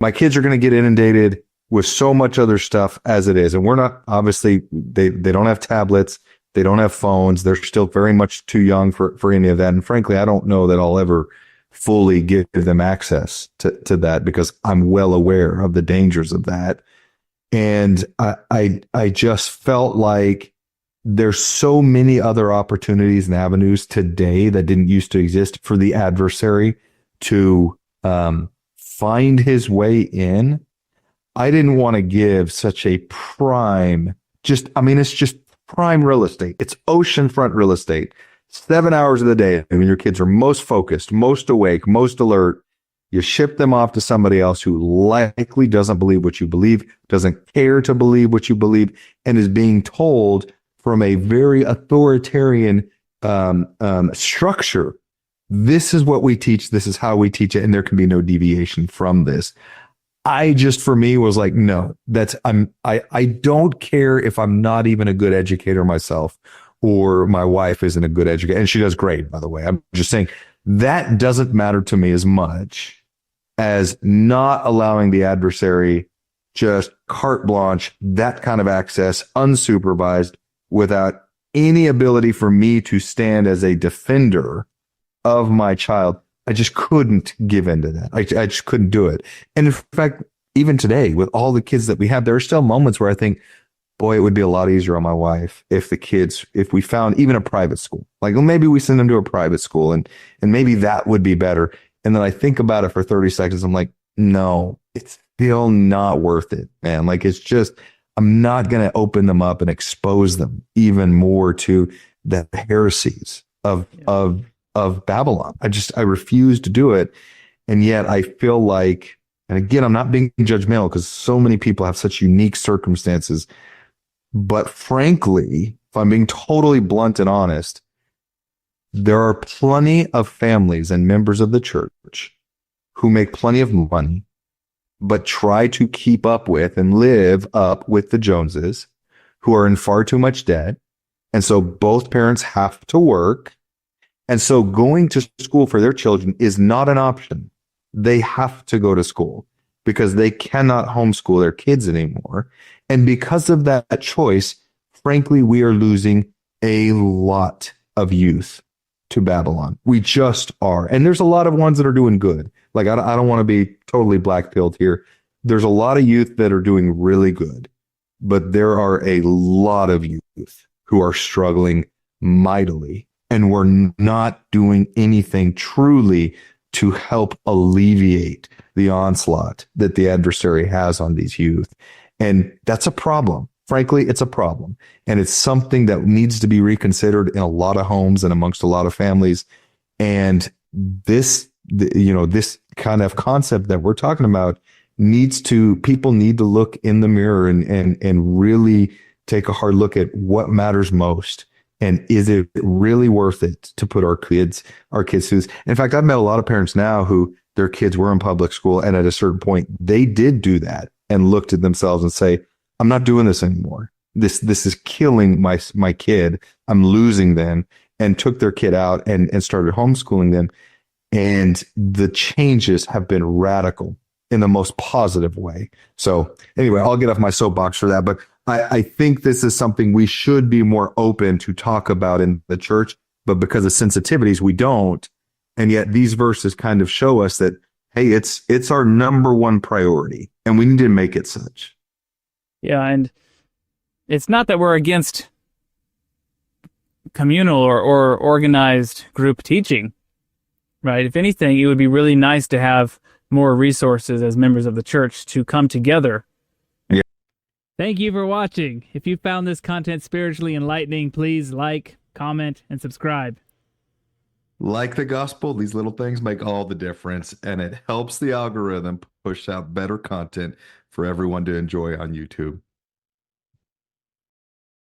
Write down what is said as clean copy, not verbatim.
My kids are going to get inundated with so much other stuff as it is. And we're not, obviously, they don't have tablets. They don't have phones. They're still very much too young for any of that. And frankly, I don't know that I'll ever fully give them access to that, because I'm well aware of the dangers of that. And I just felt like there's so many other opportunities and avenues today that didn't used to exist for the adversary to find his way in. I didn't want to give such a prime, it's just prime real estate. It's oceanfront real estate. 7 hours of the day, when your kids are most focused, most awake, most alert, you ship them off to somebody else who likely doesn't believe what you believe, doesn't care to believe what you believe, and is being told from a very authoritarian structure, this is what we teach, this is how we teach it, and there can be no deviation from this. I just, for me, was like, no, I don't care if I'm not even a good educator myself, or my wife isn't a good educator, and she does great, by the way. I'm just saying that doesn't matter to me as much as not allowing the adversary just carte blanche, that kind of access, unsupervised, without any ability for me to stand as a defender of my child. I just couldn't give into that. I just couldn't do it. And in fact, even today, with all the kids that we have, there are still moments where I think, boy, it would be a lot easier on my wife if we found even a private school. Like, well, maybe we send them to a private school and maybe that would be better. And then I think about it for 30 seconds. I'm like, no, it's still not worth it, man. Like, it's just, I'm not going to open them up and expose them even more to the heresies of Babylon. I refuse to do it. And yet I feel like, and again, I'm not being judgmental because so many people have such unique circumstances. But frankly, if I'm being totally blunt and honest, there are plenty of families and members of the church who make plenty of money, but try to keep up with and live up with the Joneses, who are in far too much debt. And so both parents have to work. And so going to school for their children is not an option. They have to go to school because they cannot homeschool their kids anymore. And because of that choice, frankly, we are losing a lot of youth to Babylon. We just are. And there's a lot of ones that are doing good. Like, I don't want to be totally black-pilled here. There's a lot of youth that are doing really good, but there are a lot of youth who are struggling mightily, and we're not doing anything truly to help alleviate the onslaught that the adversary has on these youth. And that's a problem. Frankly, it's a problem. And it's something that needs to be reconsidered in a lot of homes and amongst a lot of families. And this kind of concept that we're talking about people need to look in the mirror and really take a hard look at what matters most. And is it really worth it to put our kids through this? In fact, I've met a lot of parents now who their kids were in public school, and at a certain point, they did do that and looked at themselves and say, I'm not doing this anymore. This is killing my kid. I'm losing them, and took their kid out and started homeschooling them. And the changes have been radical in the most positive way. So anyway, I'll get off my soapbox for that. But I think this is something we should be more open to talk about in the church, but because of sensitivities, we don't. And yet these verses kind of show us that, hey, it's our number one priority, and we need to make it such. Yeah, and it's not that we're against communal or organized group teaching, right? If anything, it would be really nice to have more resources as members of the church to come together. Yeah. Thank you for watching. If you found this content spiritually enlightening, please like, comment, and subscribe. Like the gospel, these little things make all the difference, and it helps the algorithm push out better content for everyone to enjoy on YouTube.